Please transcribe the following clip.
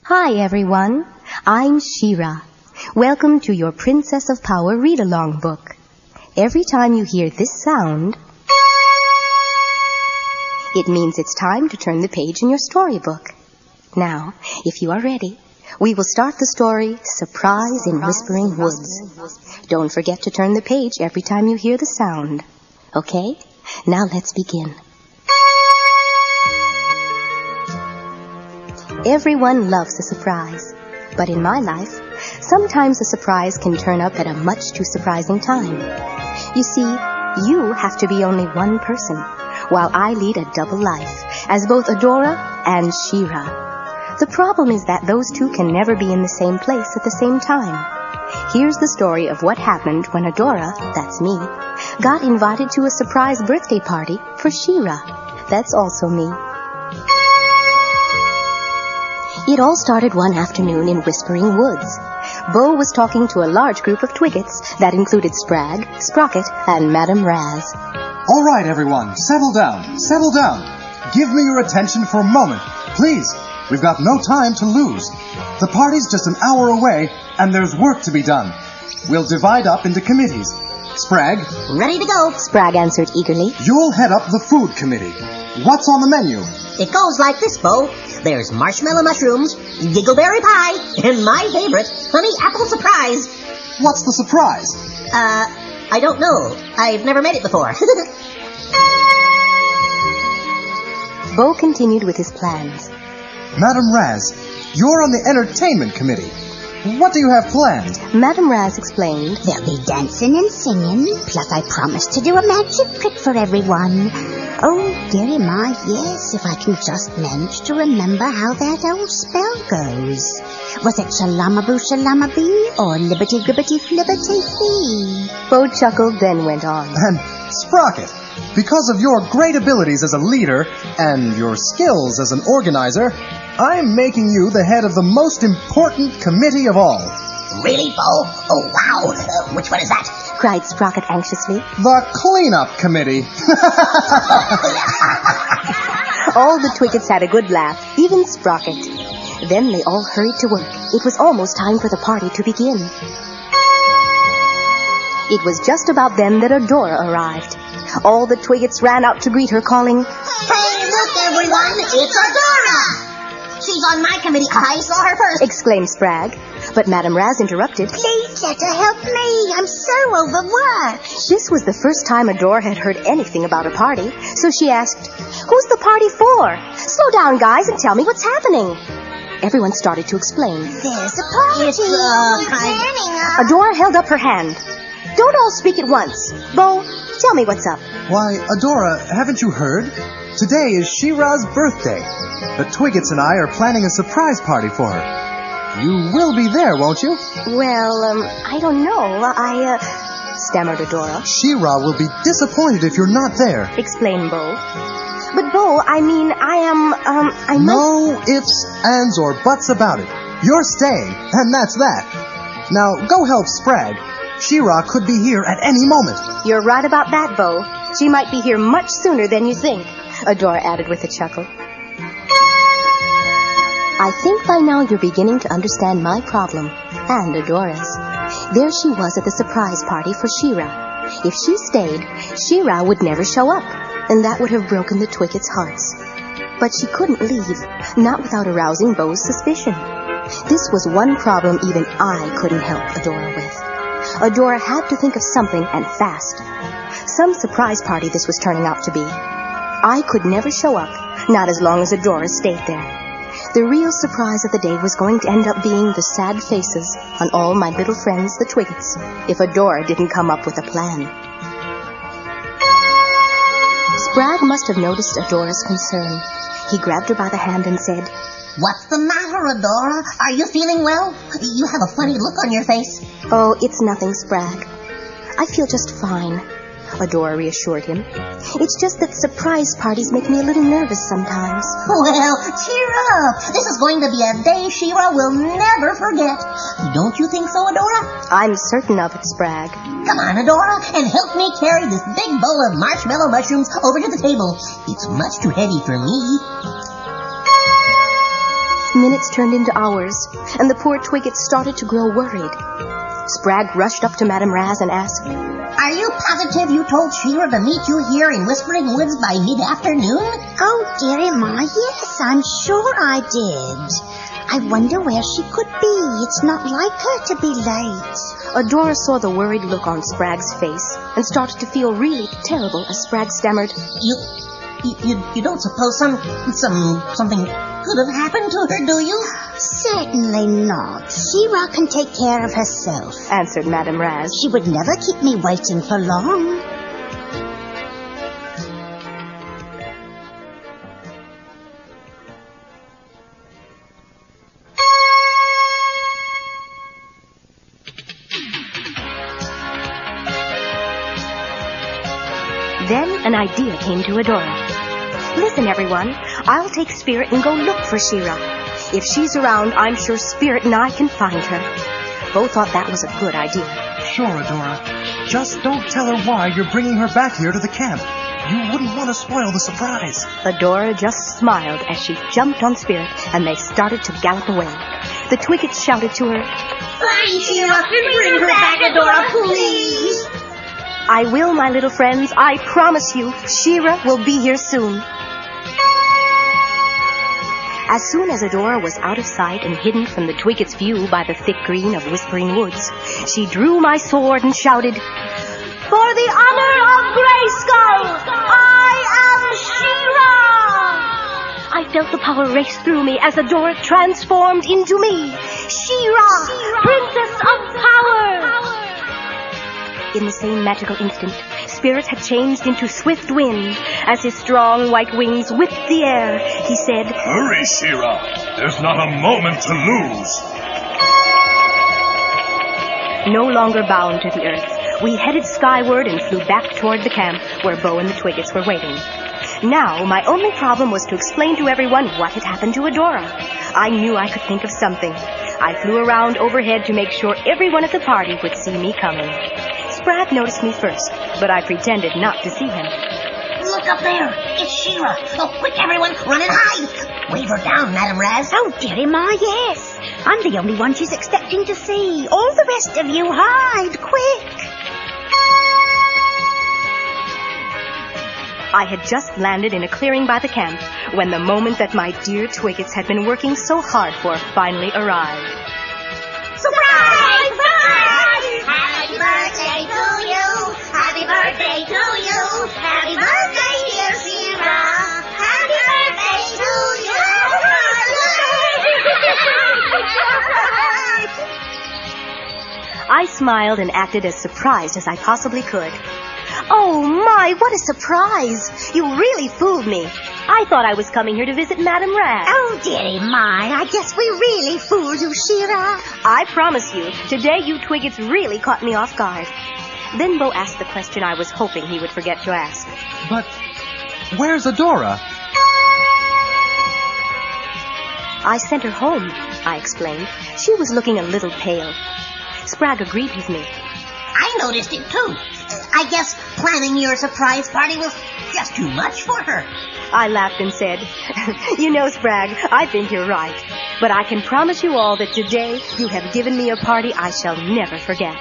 Hi, everyone. I'm She-Ra. Welcome to your Princess of Power read-along book. Every time you hear this sound, it means it's time to turn the page in your storybook. Now, if you are ready, we will start the story, Surprise in Whispering Woods. Don't forget to turn the page every time you hear the sound. Okay? Now let's begin. Everyone loves a surprise, but in my life, sometimes a surprise can turn up at a much too surprising time. You see, you have to be only one person, while I lead a double life, as both Adora and She-Ra. The problem is that those two can never be in the same place at the same time. Here's the story of what happened when Adora, that's me, got invited to a surprise birthday party for She-Ra. That's also me. It all started one afternoon in Whispering Woods. Bo was talking to a large group of Twiggets that included Sprag, Sprocket, and Madame Raz. All right, everyone, settle down, settle down. Give me your attention for a moment, please. We've got no time to lose. The party's just an hour away, and there's work to be done. We'll divide up into committees. Sprag? Ready to go. Sprag answered eagerly. You'll head up the food committee. What's on the menu? It goes like this, Bo. There's marshmallow mushrooms, giggleberry pie, and my favorite, honey apple surprise. What's the surprise? I don't know. I've never made it before. Bo continued with his plans. Madame Raz, you're on the entertainment committee. What do you have planned? Madame Raz explained. There'll be dancing and singing, plus I promised to do a magic trick for everyone. Oh, dearie my, yes, if I can just manage to remember how that old spell goes. Was it shalamaboo shalamabee or libbity gribbity flibbity fee? Bo chuckled, then went on. And Sprocket, because of your great abilities as a leader and your skills as an organizer, I'm making you the head of the most important committee of all. Really, Bo? Oh, wow. Which one is that? Cried Sprocket anxiously. The cleanup committee. All the Twiggets had a good laugh, even Sprocket. Then they all hurried to work. It was almost time for the party to begin. It was just about then that Adora arrived. All the Twiggets ran out to greet her, calling, Hey, look, everyone. It's Adora. She's on my committee. I saw her first. exclaimed Sprag. But Madame Raz interrupted. Please let her help me. I'm so overworked. This was the first time Adora had heard anything about a party, so she asked, Who's the party for? Slow down, guys, and tell me what's happening. Everyone started to explain. There's a party. It's, We're planning a... Adora held up her hand. Don't all speak at once. Bo, tell me what's up. Why, Adora, haven't you heard? Today is She-Ra's birthday. The Twiggets and I are planning a surprise party for her. You will be there, won't you? Well, I don't know. Stammered Adora. She-Ra will be disappointed if you're not there. Explained Bo. But Bo, I might... No ifs, ands, or buts about it. You're staying, and that's that. Now, go help Sprag. She-Ra could be here at any moment. You're right about that, Bo. She might be here much sooner than you think, Adora added with a chuckle. I think by now you're beginning to understand my problem, and Adora's. There she was at the surprise party for She-Ra. If she stayed, She-Ra would never show up, and that would have broken the Twiggets' hearts. But she couldn't leave, not without arousing Bo's suspicion. This was one problem even I couldn't help Adora with. Adora had to think of something, and fast. Some surprise party this was turning out to be. I could never show up, not as long as Adora stayed there. The real surprise of the day was going to end up being the sad faces on all my little friends, the Twiggets, if Adora didn't come up with a plan. Sprag must have noticed Adora's concern. He grabbed her by the hand and said, What's the matter, Adora? Are you feeling well? You have a funny look on your face. Oh, it's nothing, Sprag. I feel just fine, Adora reassured him. It's just that surprise parties make me a little nervous sometimes. Well, cheer up. This is going to be a day She-Ra will never forget. Don't you think so, Adora? I'm certain of it, Sprag. Come on, Adora, and help me carry this big bowl of marshmallow mushrooms over to the table. It's much too heavy for me. Minutes turned into hours, and the poor Twiggets started to grow worried. Spragg rushed up to Madame Raz and asked, Are you positive you told She-Ra to meet you here in Whispering Woods by mid-afternoon? Oh, dearie my, yes, I'm sure I did. I wonder where she could be. It's not like her to be late. Adora saw the worried look on Spragg's face and started to feel really terrible as Spragg stammered, You don't suppose something could have happened to her, do you? Certainly not. She-Ra can take care of herself, answered Madame Raz. She would never keep me waiting for long. Then an idea came to Adora. Listen, everyone, I'll take Spirit and go look for She-Ra. If she's around, I'm sure Spirit and I can find her. Bo thought that was a good idea. Sure, Adora. Just don't tell her why you're bringing her back here to the camp. You wouldn't want to spoil the surprise. Adora just smiled as she jumped on Spirit, and they started to gallop away. The Twiggets shouted to her, Find She-Ra and bring her back, Adora, please! I will, my little friends. I promise you, She-Ra will be here soon. As soon as Adora was out of sight and hidden from the Twiggets' view by the thick green of Whispering Woods, she drew my sword and shouted, For the honor of Grayskull, I am She-Ra! I felt the power race through me as Adora transformed into me. She-Ra, Princess of Power! In the same magical instant, Spirit had changed into Swift Wind. As his strong white wings whipped the air, he said, Hurry, She-Ra! There's not a moment to lose. No longer bound to the earth, we headed skyward and flew back toward the camp where Bo and the Twiggets were waiting. Now, my only problem was to explain to everyone what had happened to Adora. I knew I could think of something. I flew around overhead to make sure everyone at the party would see me coming. Spragg noticed me first, but I pretended not to see him. Look up there! It's She-Ra! Oh, quick, everyone! Run and hide! Wave her down, Madame Raz! Oh, dearie my, yes. I'm the only one she's expecting to see. All the rest of you hide, quick. I had just landed in a clearing by the camp when the moment that my dear Twiggets had been working so hard for finally arrived. Surprise! Surprise! Happy birthday to you! Happy birthday to you! Happy birthday, dear She-Ra! Happy birthday to you! I smiled and acted as surprised as I possibly could. Oh, my, what a surprise! You really fooled me. I thought I was coming here to visit Madame Raz. Oh, dearie my, I guess we really fooled you, She-Ra. I promise you, today you Twiggets really caught me off guard. Then Bo asked the question I was hoping he would forget to ask. But where's Adora? I sent her home, I explained. She was looking a little pale. Spragg agreed with me. I noticed it, too. I guess planning your surprise party was just too much for her. I laughed and said, You know, Spragg, I think you're right. But I can promise you all that today you have given me a party I shall never forget.